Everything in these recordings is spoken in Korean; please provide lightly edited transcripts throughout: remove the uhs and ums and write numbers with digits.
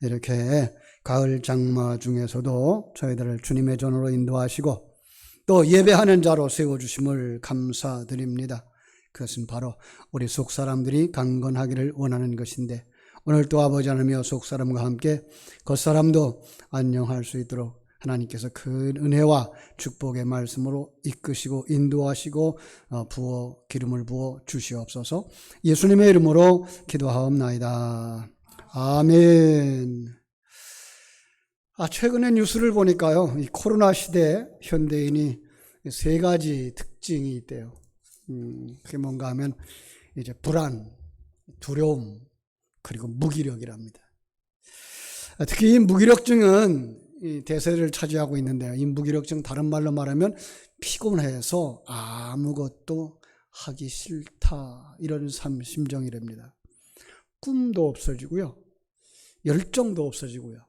이렇게 가을 장마 중에서도 저희들을 주님의 전으로 인도하시고 또 예배하는 자로 세워주심을 감사드립니다. 그것은 바로 우리 속사람들이 강건하기를 원하는 것인데 오늘 또 아버지 하나님이여 속사람과 함께 겉사람도 안녕할 수 있도록 하나님께서 큰 은혜와 축복의 말씀으로 이끄시고 인도하시고 기름을 부어 주시옵소서. 예수님의 이름으로 기도하옵나이다. 아멘. 최근에 뉴스를 보니까요, 이 코로나 시대에 현대인이 세 가지 특징이 있대요. 그게 뭔가 하면 이제 불안, 두려움, 그리고 무기력이랍니다. 특히 이 무기력증은 이 대세를 차지하고 있는데요. 이 무기력증 다른 말로 말하면 피곤해서 아무것도 하기 싫다 이런 심정이랍니다. 꿈도 없어지고요. 열정도 없어지고요.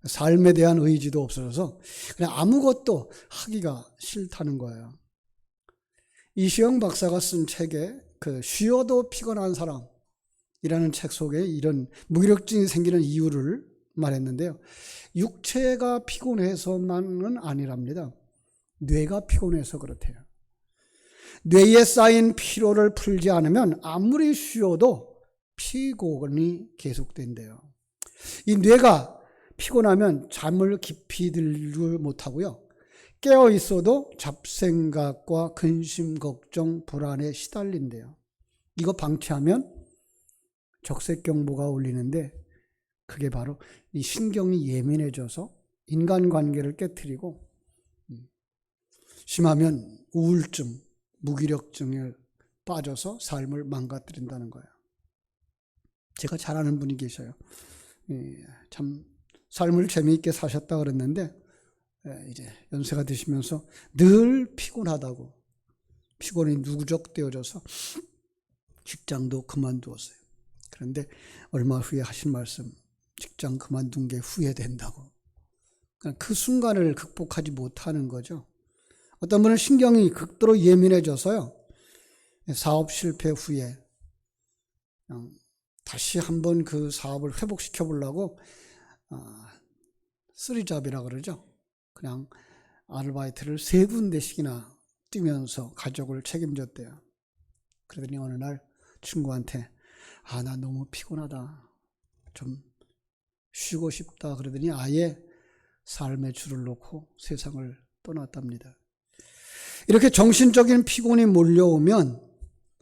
삶에 대한 의지도 없어져서 그냥 아무것도 하기가 싫다는 거예요. 이시영 박사가 쓴 책에 쉬어도 피곤한 사람이라는 책 속에 이런 무기력증이 생기는 이유를 말했는데요. 육체가 피곤해서만은 아니랍니다. 뇌가 피곤해서 그렇대요. 뇌에 쌓인 피로를 풀지 않으면 아무리 쉬어도 피곤이 계속된대요. 이 뇌가 피곤하면 잠을 깊이 들지 못하고요. 깨어 있어도 잡생각과 근심, 걱정, 불안에 시달린대요. 이거 방치하면 적색경보가 울리는데 그게 바로 이 신경이 예민해져서 인간관계를 깨트리고 심하면 우울증, 무기력증에 빠져서 삶을 망가뜨린다는 거예요. 제가 잘 아는 분이 계셔요. 참 삶을 재미있게 사셨다 그랬는데 이제 연세가 드시면서 늘 피곤하다고 피곤이 누적되어져서 직장도 그만두었어요. 그런데 얼마 후에 하신 말씀, 직장 그만둔 게 후회된다고. 그 순간을 극복하지 못하는 거죠. 어떤 분은 신경이 극도로 예민해져서요, 사업 실패 후에 다시 한번 그 사업을 회복시켜 보려고 쓰리잡이라 그러죠. 그냥 아르바이트를 3군데씩이나 뛰면서 가족을 책임졌대요. 그러더니 어느 날 친구한테 나 너무 피곤하다, 좀 쉬고 싶다 그러더니 아예 삶의 줄을 놓고 세상을 떠났답니다. 이렇게 정신적인 피곤이 몰려오면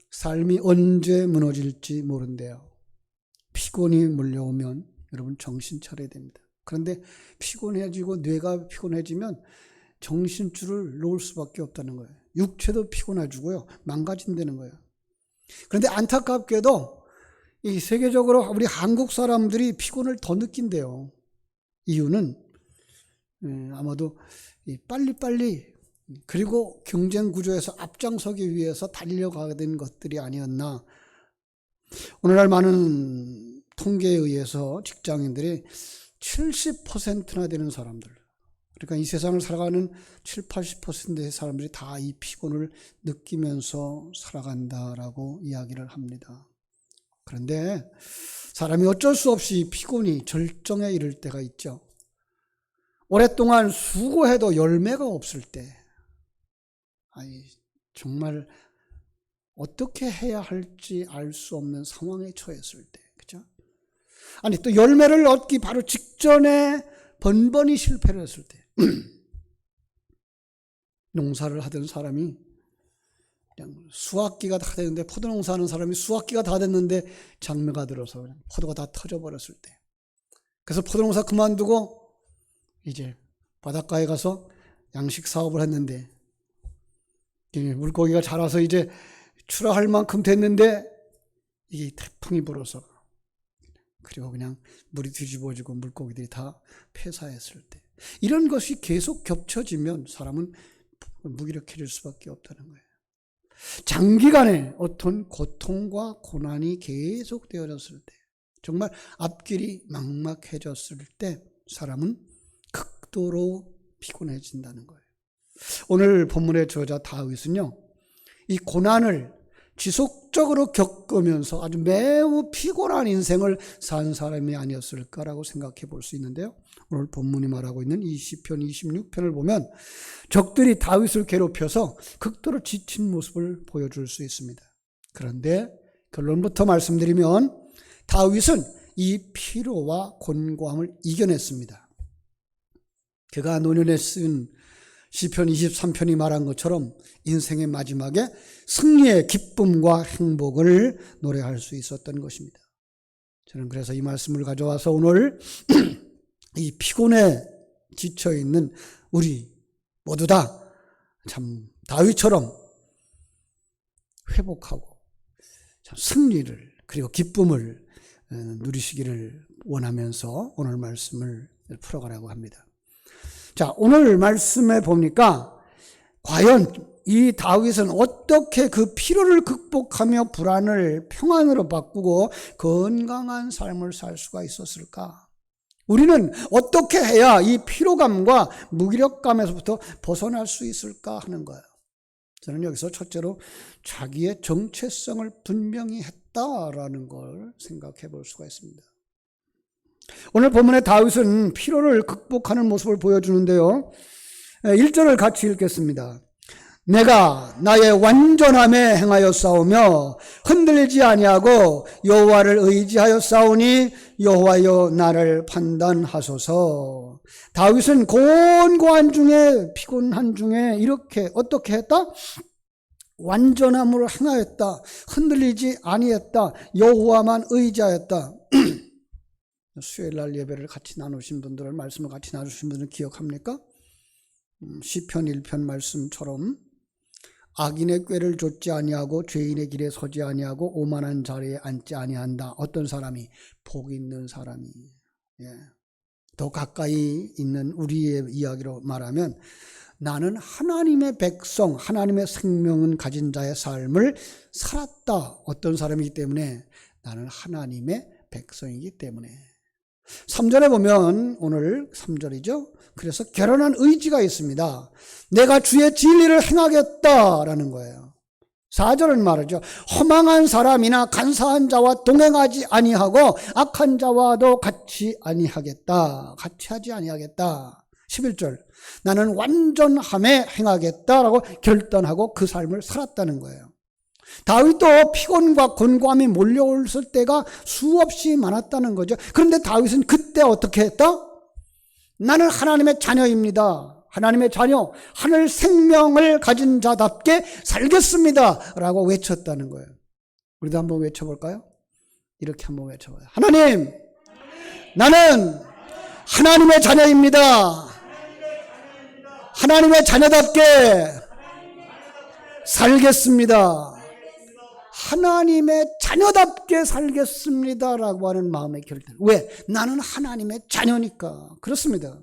삶이 언제 무너질지 모른대요. 피곤이 몰려오면 여러분 정신 차려야 됩니다. 그런데 피곤해지고 뇌가 피곤해지면 정신줄을 놓을 수밖에 없다는 거예요. 육체도 피곤해지고요, 망가진다는 거예요. 그런데 안타깝게도 이 세계적으로 우리 한국 사람들이 피곤을 더 느낀대요. 이유는 아마도 빨리빨리 그리고 경쟁 구조에서 앞장서기 위해서 달려가게 된 것들이 아니었나. 오늘날 많은 통계에 의해서 직장인들이 70%나 되는 사람들, 그러니까 이 세상을 살아가는 70-80%의 사람들이 다 이 피곤을 느끼면서 살아간다라고 이야기를 합니다. 그런데 사람이 어쩔 수 없이 피곤이 절정에 이를 때가 있죠. 오랫동안 수고해도 열매가 없을 때, 정말 어떻게 해야 할지 알 수 없는 상황에 처했을 때, 그죠? 또 열매를 얻기 바로 직전에 번번이 실패를 했을 때, 농사를 하던 사람이 그냥 수확기가 다 됐는데, 포도 농사하는 사람이 수확기가 다 됐는데 장마가 들어서 그냥 포도가 다 터져버렸을 때, 그래서 포도 농사 그만두고 이제 바닷가에 가서 양식 사업을 했는데 물고기가 자라서 이제 출하할 만큼 됐는데 이게 태풍이 불어서, 그리고 그냥 물이 뒤집어지고 물고기들이 다 폐사했을 때, 이런 것이 계속 겹쳐지면 사람은 무기력해질 수밖에 없다는 거예요. 장기간의 어떤 고통과 고난이 계속 되어졌을 때, 정말 앞길이 막막해졌을 때 사람은 극도로 피곤해진다는 거예요. 오늘 본문의 저자 다윗은요, 이 고난을 지속적으로 겪으면서 아주 매우 피곤한 인생을 산 사람이 아니었을까라고 생각해 볼 수 있는데요. 오늘 본문이 말하고 있는 이 시편 26편을 보면 적들이 다윗을 괴롭혀서 극도로 지친 모습을 보여줄 수 있습니다. 그런데 결론부터 말씀드리면 다윗은 이 피로와 곤고함을 이겨냈습니다. 그가 노년에 쓴 시편 23편이 말한 것처럼 인생의 마지막에 승리의 기쁨과 행복을 노래할 수 있었던 것입니다. 저는 그래서 이 말씀을 가져와서 오늘 이 피곤에 지쳐있는 우리 모두 다 참 다윗처럼 회복하고 참 승리를 그리고 기쁨을 누리시기를 원하면서 오늘 말씀을 풀어가려고 합니다. 자, 오늘 말씀에 보니까 과연 이 다윗은 어떻게 그 피로를 극복하며 불안을 평안으로 바꾸고 건강한 삶을 살 수가 있었을까? 우리는 어떻게 해야 이 피로감과 무기력감에서부터 벗어날 수 있을까 하는 거예요. 저는 여기서 첫째로 자기의 정체성을 분명히 했다라는 걸 생각해 볼 수가 있습니다. 오늘 본문의 다윗은 피로를 극복하는 모습을 보여주는데요. 1절을 같이 읽겠습니다. 내가 나의 완전함에 행하여 싸우며 흔들리지 아니하고 여호와를 의지하여 싸우니 여호와여 나를 판단하소서. 다윗은 곤고한 중에 피곤한 중에 이렇게 어떻게 했다? 완전함으로 행하였다. 흔들리지 아니했다. 여호와만 의지하였다. 수요일날 예배를 같이 나누신 분들, 말씀을 같이 나누신 분들은 기억합니까? 시편 1편 말씀처럼 악인의 꾀를 좇지 아니하고 죄인의 길에 서지 아니하고 오만한 자리에 앉지 아니한다. 어떤 사람이? 복 있는 사람이. 더 가까이 있는 우리의 이야기로 말하면 나는 하나님의 백성, 하나님의 생명은 가진 자의 삶을 살았다. 어떤 사람이기 때문에? 나는 하나님의 백성이기 때문에. 3절에 보면 오늘 3절이죠. 그래서 결연한 의지가 있습니다. 내가 주의 진리를 행하겠다라는 거예요. 4절은 말이죠. 허망한 사람이나 간사한 자와 동행하지 아니하고 악한 자와도 같이 아니하겠다. 같이 하지 아니하겠다. 11절. 나는 완전함에 행하겠다라고 결단하고 그 삶을 살았다는 거예요. 다윗도 피곤과 곤고함이 몰려올 때가 수없이 많았다는 거죠. 그런데 다윗은 그때 어떻게 했다? 나는 하나님의 자녀입니다. 하나님의 자녀, 하늘 생명을 가진 자답게 살겠습니다 라고 외쳤다는 거예요. 우리도 한번 외쳐볼까요? 이렇게 한번 외쳐봐요. 하나님, 나는 하나님의 자녀입니다. 하나님의 자녀답게 살겠습니다. 하나님의 자녀답게 살겠습니다라고 하는 마음의 결단. 왜? 나는 하나님의 자녀니까. 그렇습니다.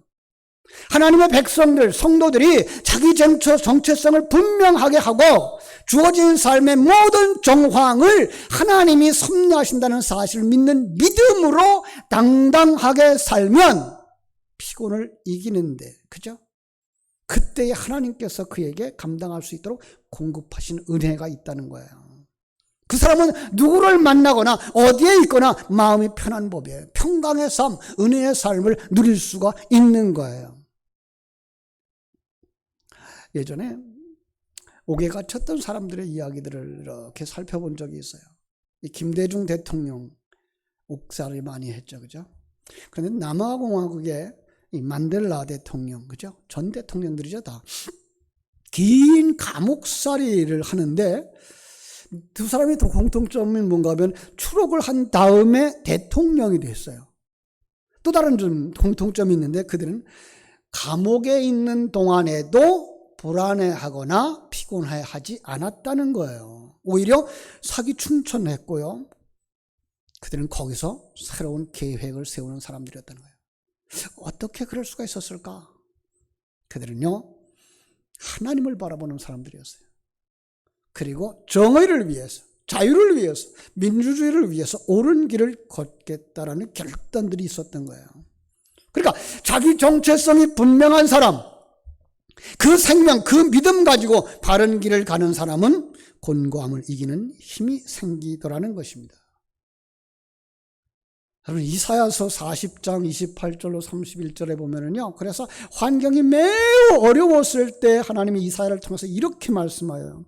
하나님의 백성들, 성도들이 자기 정체성을 분명하게 하고 주어진 삶의 모든 정황을 하나님이 섭리하신다는 사실을 믿는 믿음으로 당당하게 살면 피곤을 이기는데, 그죠? 그때에 하나님께서 그에게 감당할 수 있도록 공급하신 은혜가 있다는 거예요. 그 사람은 누구를 만나거나 어디에 있거나 마음이 편한 법이에요. 평강의 삶, 은혜의 삶을 누릴 수가 있는 거예요. 예전에 옥에 갇혔던 사람들의 이야기들을 이렇게 살펴본 적이 있어요. 김대중 대통령 옥살이 많이 했죠, 그죠? 그런데 남아공화국의 이 만델라 대통령, 그죠? 전 대통령들이죠, 다. 긴 감옥살이를 하는데 두 사람이 더 공통점이 뭔가 하면 추록을 한 다음에 대통령이 됐어요. 또 다른 좀 공통점이 있는데 그들은 감옥에 있는 동안에도 불안해하거나 피곤해하지 않았다는 거예요. 오히려 사기 춘천했고요. 그들은 거기서 새로운 계획을 세우는 사람들이었다는 거예요. 어떻게 그럴 수가 있었을까? 그들은요, 하나님을 바라보는 사람들이었어요. 그리고 정의를 위해서, 자유를 위해서, 민주주의를 위해서 옳은 길을 걷겠다라는 결단들이 있었던 거예요. 그러니까 자기 정체성이 분명한 사람, 그 생명, 그 믿음 가지고 바른 길을 가는 사람은 곤고함을 이기는 힘이 생기더라는 것입니다. 여러분, 이사야서 40장 28절로 31절에 보면은요, 그래서 환경이 매우 어려웠을 때 하나님이 이사야를 통해서 이렇게 말씀하여요.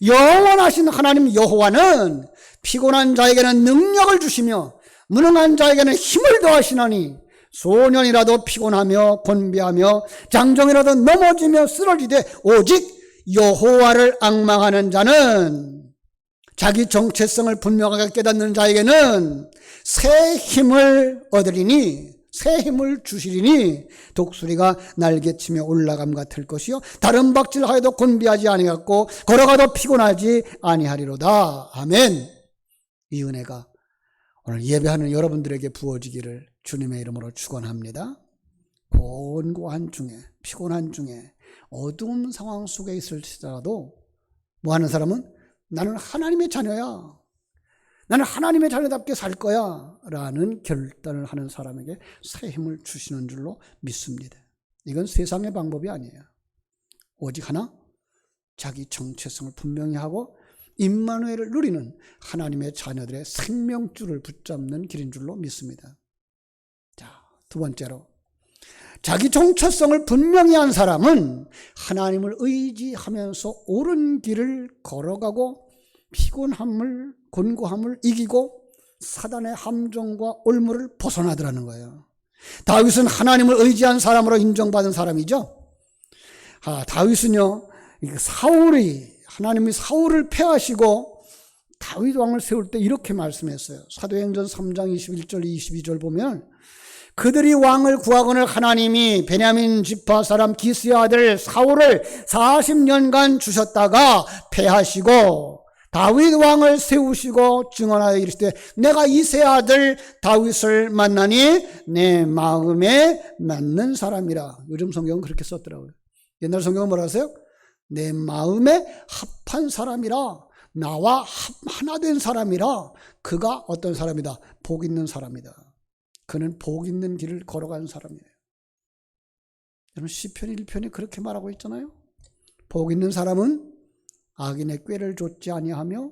영원하신 하나님 여호와는 피곤한 자에게는 능력을 주시며 무능한 자에게는 힘을 더하시나니 소년이라도 피곤하며 곤비하며 장정이라도 넘어지며 쓰러지되 오직 여호와를 앙망하는 자는, 자기 정체성을 분명하게 깨닫는 자에게는 새 힘을 얻으리니, 새 힘을 주시리니 독수리가 날개치며 올라감 같을 것이요 다른 박질하여도 곤비하지 아니하고 걸어가도 피곤하지 아니하리로다. 아멘. 이 은혜가 오늘 예배하는 여러분들에게 부어지기를 주님의 이름으로 축원합니다. 곤고한 중에, 피곤한 중에, 어두운 상황 속에 있을지라도 뭐 하는 사람은 나는 하나님의 자녀야, 나는 하나님의 자녀답게 살 거야 라는 결단을 하는 사람에게 새 힘을 주시는 줄로 믿습니다. 이건 세상의 방법이 아니에요. 오직 하나, 자기 정체성을 분명히 하고 임마누엘을 누리는 하나님의 자녀들의 생명줄을 붙잡는 길인 줄로 믿습니다. 자, 두 번째로, 자기 정체성을 분명히 한 사람은 하나님을 의지하면서 옳은 길을 걸어가고 피곤함을, 곤고함을 이기고 사단의 함정과 올무를 벗어나더라는 거예요. 다윗은 하나님을 의지한 사람으로 인정받은 사람이죠. 다윗은요, 하나님이 사울을 패하시고 다윗 왕을 세울 때 이렇게 말씀했어요. 사도행전 3장 21절 22절 보면, 그들이 왕을 구하거늘 하나님이 베냐민 지파 사람 기스의 아들 사울을 40년간 주셨다가 패하시고 다윗 왕을 세우시고 증언하여 이르시되 내가 이세 아들 다윗을 만나니 내 마음에 맞는 사람이라. 요즘 성경은 그렇게 썼더라고요. 옛날 성경은 뭐라 하세요? 내 마음에 합한 사람이라, 나와 하나 된 사람이라. 그가 어떤 사람이다? 복 있는 사람이다. 그는 복 있는 길을 걸어가는 사람이에요. 여러분, 시편 1편이 그렇게 말하고 있잖아요. 복 있는 사람은 악인의 꾀를 좇지 아니하며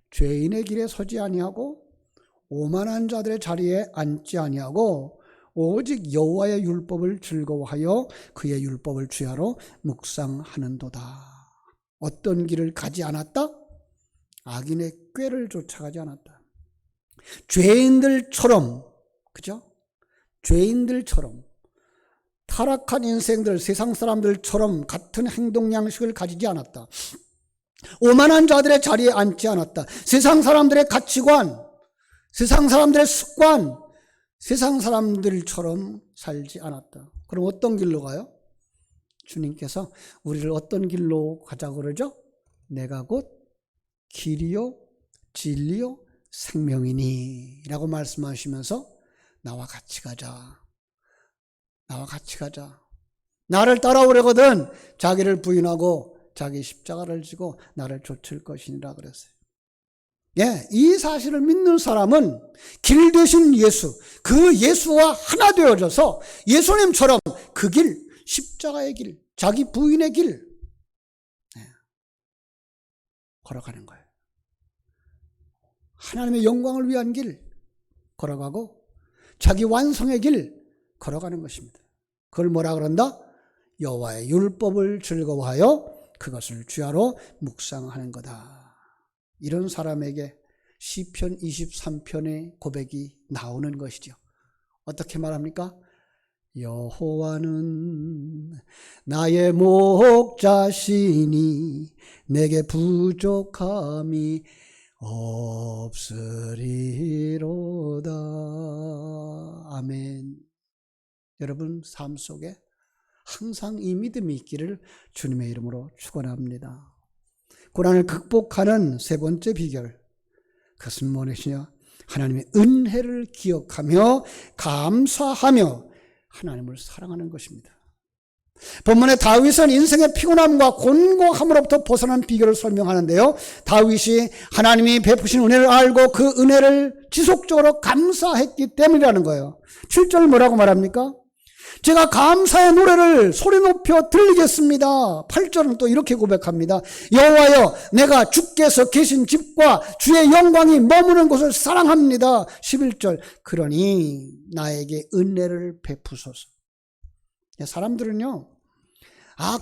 죄인의 길에 서지 아니하고 오만한 자들의 자리에 앉지 아니하고 오직 여호와의 율법을 즐거워하여 그의 율법을 주야로 묵상하는도다. 어떤 길을 가지 않았다? 악인의 꾀를 쫓아가지 않았다. 죄인들처럼, 그죠? 죄인들처럼, 타락한 인생들, 세상 사람들처럼 같은 행동 양식을 가지지 않았다. 오만한 자들의 자리에 앉지 않았다. 세상 사람들의 가치관, 세상 사람들의 습관, 세상 사람들처럼 살지 않았다. 그럼 어떤 길로 가요? 주님께서 우리를 어떤 길로 가자고 그러죠? 내가 곧 길이요 진리요 생명이니 라고 말씀하시면서 나와 같이 가자. 나와 같이 가자. 나를 따라오려거든 자기를 부인하고 자기 십자가를 지고 나를 좇을 것이니라 그랬어요. 예, 이 사실을 믿는 사람은 길 되신 예수, 그 예수와 하나 되어져서 예수님처럼 그 길, 십자가의 길, 자기 부인의 길 걸어가는 거예요. 하나님의 영광을 위한 길 걸어가고 자기 완성의 길 걸어가는 것입니다. 그걸 뭐라 그런다? 여호와의 율법을 즐거워하여 그것을 주야로 묵상하는 거다. 이런 사람에게 시편 23편의 고백이 나오는 것이죠. 어떻게 말합니까? 여호와는 나의 목자시니 내게 부족함이 없으리로다. 아멘. 여러분 삶 속에 항상 이 믿음이 있기를 주님의 이름으로 축원합니다. 고난을 극복하는 세 번째 비결, 그것은 무엇이냐? 하나님의 은혜를 기억하며 감사하며 하나님을 사랑하는 것입니다. 본문에 다윗은 인생의 피곤함과 곤고함으로부터 벗어난 비결을 설명하는데요. 다윗이 하나님이 베푸신 은혜를 알고 그 은혜를 지속적으로 감사했기 때문이라는 거예요. 7절 뭐라고 말합니까? 제가 감사의 노래를 소리 높여 들리겠습니다. 8절은 또 이렇게 고백합니다. 여호와여, 내가 주께서 계신 집과 주의 영광이 머무는 곳을 사랑합니다. 11절, 그러니 나에게 은혜를 베푸소서. 사람들은요,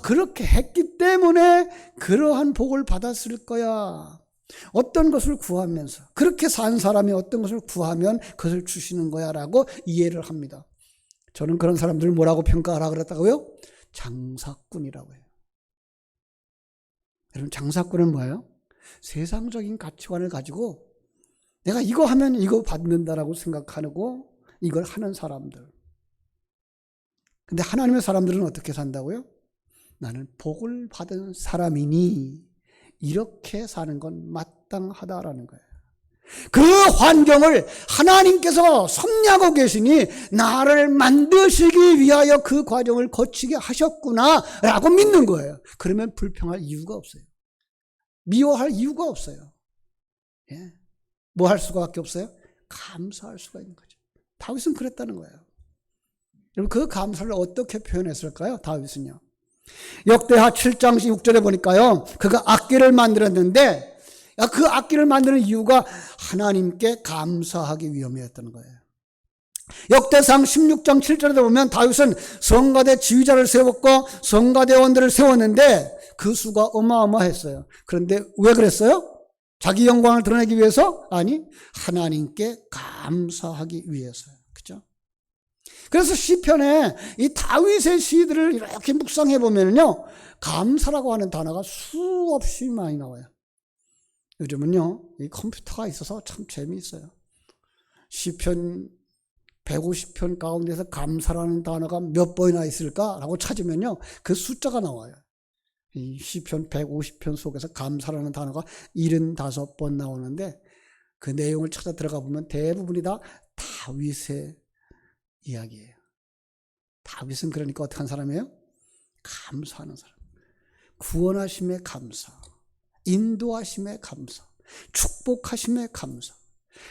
그렇게 했기 때문에 그러한 복을 받았을 거야. 어떤 것을 구하면서, 그렇게 산 사람이 어떤 것을 구하면 그것을 주시는 거야 라고 이해를 합니다. 저는 그런 사람들을 뭐라고 평가하라 그랬다고요? 장사꾼이라고 해요. 여러분, 장사꾼은 뭐예요? 세상적인 가치관을 가지고 내가 이거 하면 이거 받는다라고 생각하고 이걸 하는 사람들. 근데 하나님의 사람들은 어떻게 산다고요? 나는 복을 받은 사람이니 이렇게 사는 건 마땅하다라는 거예요. 그 환경을 하나님께서 섭리하고 계시니 나를 만드시기 위하여 그 과정을 거치게 하셨구나라고 믿는 거예요. 그러면 불평할 이유가 없어요. 미워할 이유가 없어요. 예. 뭐 할 수가밖에 없어요? 감사할 수가 있는 거죠. 다윗은 그랬다는 거예요. 여러분, 그 감사를 어떻게 표현했을까요? 다윗은요. 역대하 7장 6절에 보니까요, 그가 악기를 만들었는데 그 악기를 만드는 이유가 하나님께 감사하기 위함이었다는 거예요. 역대상 16장 7절에 보면 다윗은 성가대 지휘자를 세웠고 성가대원들을 세웠는데 그 수가 어마어마했어요. 그런데 왜 그랬어요? 자기 영광을 드러내기 위해서? 아니, 하나님께 감사하기 위해서요. 그죠? 그래서 시편에 이 다윗의 시들을 이렇게 묵상해 보면요, 감사라고 하는 단어가 수없이 많이 나와요. 요즘은요, 이 컴퓨터가 있어서 참 재미있어요. 시편 150편 가운데서 감사라는 단어가 몇 번이나 있을까라고 찾으면요, 그 숫자가 나와요. 이 시편 150편 속에서 감사라는 단어가 75번 나오는데 그 내용을 찾아 들어가 보면 대부분이 다 다윗의 이야기예요. 다윗은 그러니까 어떻게 한 사람이에요? 감사하는 사람. 구원하심에 감사, 인도하심에 감사, 축복하심에 감사,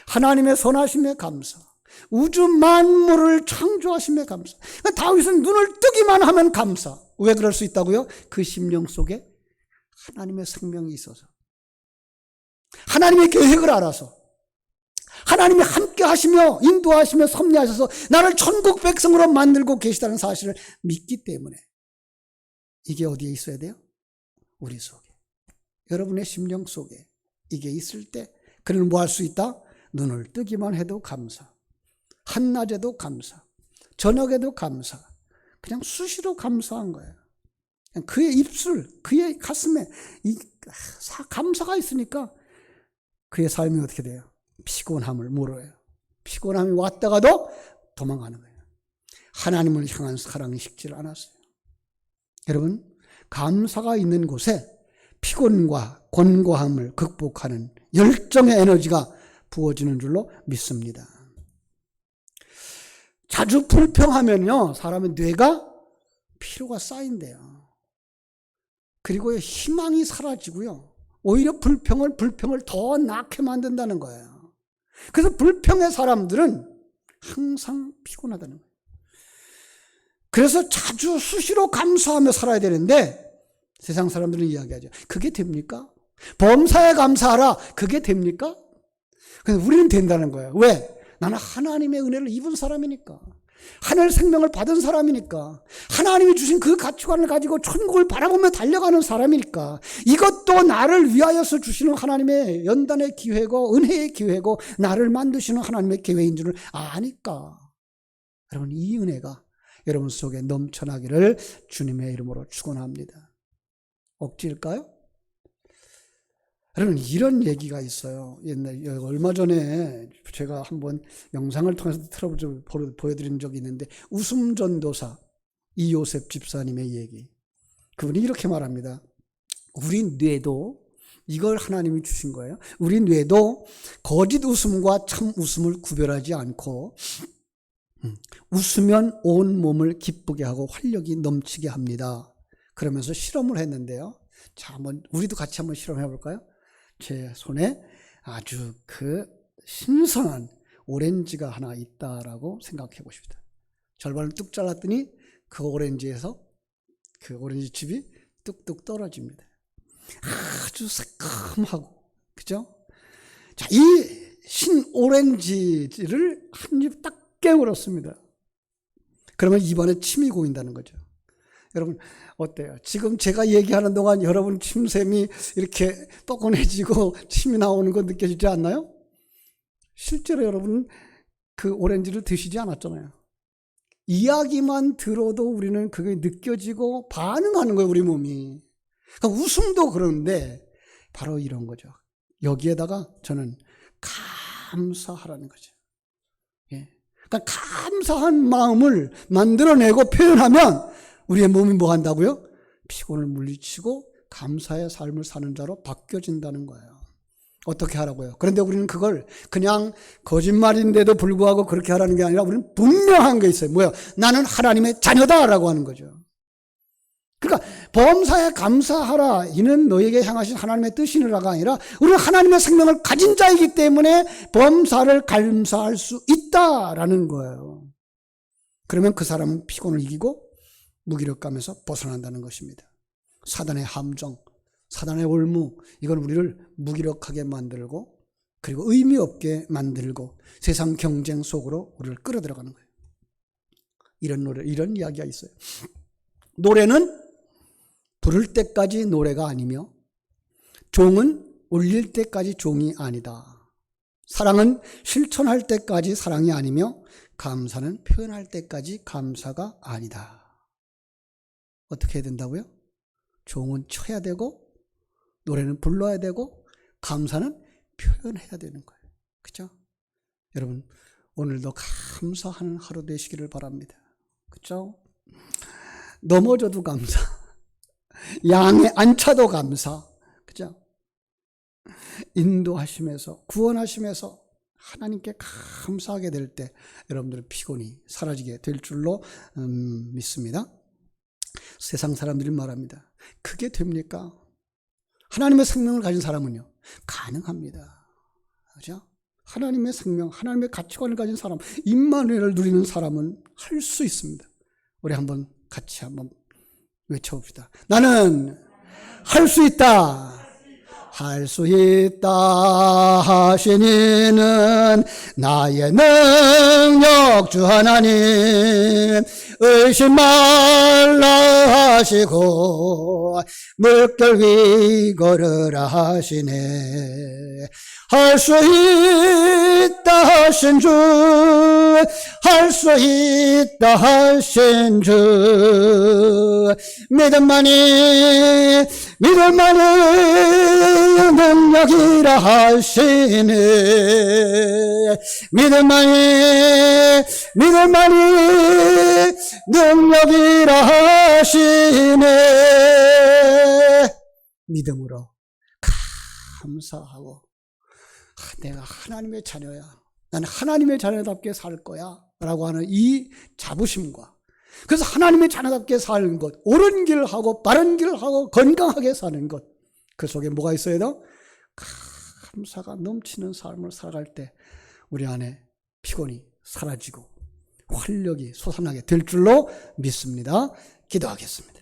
하나님의 선하심에 감사, 우주 만물을 창조하심에 감사. 다윗은 눈을 뜨기만 하면 감사. 왜 그럴 수 있다고요? 그 심령 속에 하나님의 생명이 있어서, 하나님의 계획을 알아서, 하나님이 함께 하시며 인도하시며 섭리하셔서 나를 천국 백성으로 만들고 계시다는 사실을 믿기 때문에. 이게 어디에 있어야 돼요? 우리 속에, 여러분의 심령 속에 이게 있을 때 그는 뭐 할 수 있다? 눈을 뜨기만 해도 감사, 한낮에도 감사, 저녁에도 감사, 그냥 수시로 감사한 거예요. 그의 입술, 그의 가슴에 이 감사가 있으니까 그의 삶이 어떻게 돼요? 피곤함을 물어요. 피곤함이 왔다가도 도망가는 거예요. 하나님을 향한 사랑이 식지를 않았어요. 여러분, 감사가 있는 곳에 피곤과 곤고함을 극복하는 열정의 에너지가 부어지는 줄로 믿습니다. 자주 불평하면요, 사람의 뇌가 피로가 쌓인대요. 그리고 희망이 사라지고요, 오히려 불평을 더 낳게 만든다는 거예요. 그래서 불평의 사람들은 항상 피곤하다는 거예요. 그래서 자주 수시로 감사하며 살아야 되는데 세상 사람들은 이야기하죠. 그게 됩니까? 범사에 감사하라. 그게 됩니까? 근데 우리는 된다는 거예요. 왜? 나는 하나님의 은혜를 입은 사람이니까, 하늘 생명을 받은 사람이니까, 하나님이 주신 그 가치관을 가지고 천국을 바라보며 달려가는 사람이니까, 이것도 나를 위하여서 주시는 하나님의 연단의 기회고 은혜의 기회고 나를 만드시는 하나님의 계획인 줄을 아니까, 여러분, 이 은혜가 여러분 속에 넘쳐나기를 주님의 이름으로 축원합니다. 억지일까요? 여러분, 이런 얘기가 있어요. 얼마 전에 제가 한번 영상을 통해서 보여드린 적이 있는데, 웃음전도사 이요셉 집사님의 얘기. 그분이 이렇게 말합니다. 우리 뇌도, 이걸 하나님이 주신 거예요, 우리 뇌도 거짓 웃음과 참 웃음을 구별하지 않고 웃으면 온 몸을 기쁘게 하고 활력이 넘치게 합니다. 그러면서 실험을 했는데요. 자, 한번 우리도 같이 한번 실험해 볼까요? 제 손에 아주 그 신선한 오렌지가 하나 있다라고 생각해 보십시다. 절반을 뚝 잘랐더니 그 오렌지에서 그 오렌지 즙이 뚝뚝 떨어집니다. 아주 새콤하고, 그죠? 자, 이 신 오렌지를 한 입 딱 깨물었습니다. 그러면 입안에 침이 고인다는 거죠. 여러분 어때요? 지금 제가 얘기하는 동안 여러분 침샘이 이렇게 뻐근해지고 침이 나오는 거 느껴지지 않나요? 실제로 여러분 그 오렌지를 드시지 않았잖아요. 이야기만 들어도 우리는 그게 느껴지고 반응하는 거예요, 우리 몸이. 그러니까 웃음도 그런데 바로 이런 거죠. 여기에다가 저는 감사하라는 거죠. 예. 그러니까 감사한 마음을 만들어내고 표현하면 우리의 몸이 뭐 한다고요? 피곤을 물리치고 감사의 삶을 사는 자로 바뀌어진다는 거예요. 어떻게 하라고요? 그런데 우리는 그걸 그냥 거짓말인데도 불구하고 그렇게 하라는 게 아니라 우리는 분명한 게 있어요. 뭐야? 나는 하나님의 자녀다라고 하는 거죠. 그러니까 범사에 감사하라, 이는 너에게 향하신 하나님의 뜻이니라가 아니라 우리는 하나님의 생명을 가진 자이기 때문에 범사를 감사할 수 있다라는 거예요. 그러면 그 사람은 피곤을 이기고 무기력감에서 벗어난다는 것입니다. 사단의 함정, 사단의 올무, 이건 우리를 무기력하게 만들고 그리고 의미 없게 만들고 세상 경쟁 속으로 우리를 끌어들어가는 거예요. 이런 노래, 이런 이야기가 있어요. 노래는 부를 때까지 노래가 아니며 종은 울릴 때까지 종이 아니다. 사랑은 실천할 때까지 사랑이 아니며 감사는 표현할 때까지 감사가 아니다. 어떻게 해야 된다고요? 종은 쳐야 되고 노래는 불러야 되고 감사는 표현해야 되는 거예요. 그죠? 여러분 오늘도 감사하는 하루 되시기를 바랍니다. 그죠? 넘어져도 감사, 양에 안 차도 감사, 그죠? 인도하심에서 구원하심에서 하나님께 감사하게 될 때 여러분들의 피곤이 사라지게 될 줄로 믿습니다. 세상 사람들이 말합니다. 그게 됩니까? 하나님의 생명을 가진 사람은요, 가능합니다. 그죠? 하나님의 생명, 하나님의 가치관을 가진 사람, 임마누엘을 누리는 사람은 할 수 있습니다. 우리 한번 같이 한번 외쳐봅시다. 나는 할 수 있다. 할 수 있다 하신 이는 나의 능력 주 하나님, 의심 말라 하시고 물결 위 걸으라 하시네. 할 수 있다 하신 주, 할 수 있다 하신 주, 믿음만이 능력이라 하시네. 믿음만이 능력이라 하시네. 믿음으로 감사하고, 내가 하나님의 자녀야, 나는 하나님의 자녀답게 살 거야 라고 하는 이 자부심과, 그래서 하나님의 자녀답게 사는 것, 옳은 길을 하고 바른 길을 하고 건강하게 사는 것, 그 속에 뭐가 있어야 돼? 감사가 넘치는 삶을 살아갈 때 우리 안에 피곤이 사라지고 활력이 솟아나게 될 줄로 믿습니다. 기도하겠습니다.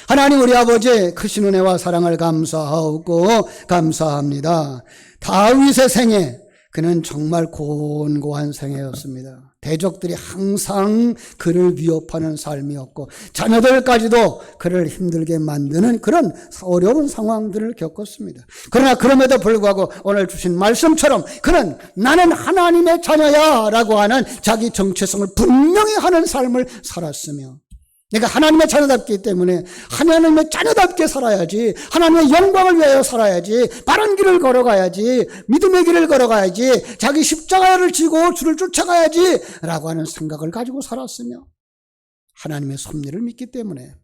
하나님 우리 아버지의 크신 은혜와 사랑을 감사하고 감사합니다. 다윗의 생애, 그는 정말 곤고한 생애였습니다. 대적들이 항상 그를 위협하는 삶이었고 자녀들까지도 그를 힘들게 만드는 그런 어려운 상황들을 겪었습니다. 그러나 그럼에도 불구하고 오늘 주신 말씀처럼 그는 나는 하나님의 자녀야 라고 하는 자기 정체성을 분명히 하는 삶을 살았으며, 내가 하나님의 자녀답기 때문에 하나님의 자녀답게 살아야지, 하나님의 영광을 위하여 살아야지, 바른 길을 걸어가야지, 믿음의 길을 걸어가야지, 자기 십자가를 지고 주를 쫓아가야지 라고 하는 생각을 가지고 살았으며, 하나님의 섭리를 믿기 때문에,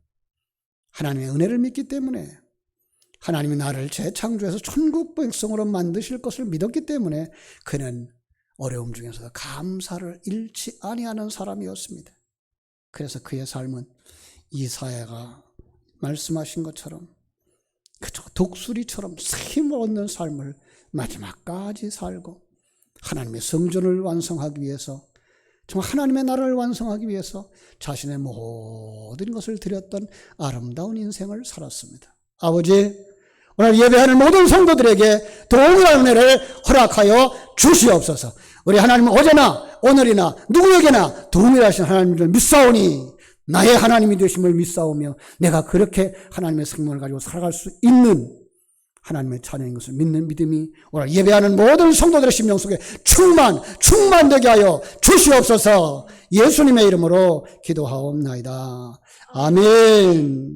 하나님의 은혜를 믿기 때문에, 하나님이 나를 재창조해서 천국 백성으로 만드실 것을 믿었기 때문에 그는 어려움 중에서도 감사를 잃지 아니하는 사람이었습니다. 그래서 그의 삶은 이사야가 말씀하신 것처럼 그저 독수리처럼 힘을 얻는 삶을 마지막까지 살고 하나님의 성전을 완성하기 위해서 정말 하나님의 나라를 완성하기 위해서 자신의 모든 것을 드렸던 아름다운 인생을 살았습니다. 아버지, 오늘 예배하는 모든 성도들에게 동일한 은혜를 허락하여 주시옵소서. 우리 하나님은 어제나 오늘이나 누구에게나 동일하신 하나님을 믿사오니 나의 하나님이 되심을 믿사오며 내가 그렇게 하나님의 생명을 가지고 살아갈 수 있는 하나님의 자녀인 것을 믿는 믿음이 오늘 예배하는 모든 성도들의 심령 속에 충만되게 하여 주시옵소서. 예수님의 이름으로 기도하옵나이다. 아멘.